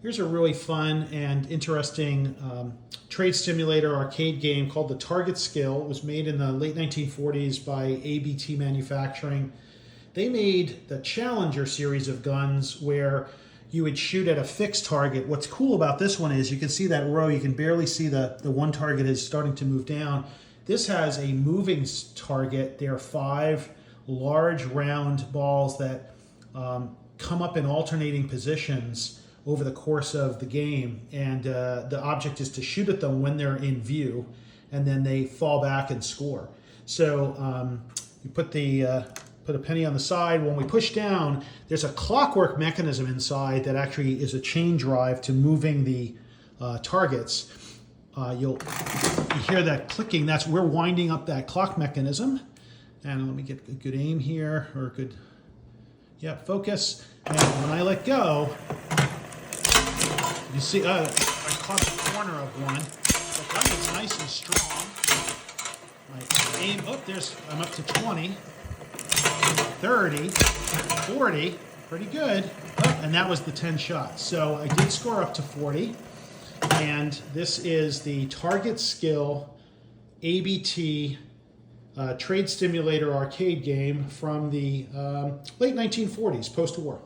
Here's a really fun and interesting trade stimulator arcade game called the Target Skill. It was made in the late 1940s by ABT Manufacturing. They made the Challenger series of guns where you would shoot at a fixed target. What's cool about this one is you can see that row, you can barely see the one target is starting to move down. This has a moving target. There are 5 large round balls that come up in alternating positions over the course of the game, and the object is to shoot at them when they're in view, and then they fall back and score. So you put a penny on the side. When we push down, there's a clockwork mechanism inside that actually is a chain drive to moving the targets. You hear that clicking. We're winding up that clock mechanism. And let me get a good aim here, or a good, focus. And when I let go, you see, I caught the corner of one. The gun is nice and strong. My aim, I'm up to 20, 30, 40, pretty good. And that was the 10 shots. So I did score up to 40. And this is the Target Skill ABT trade stimulator arcade game from the late 1940s, post-war.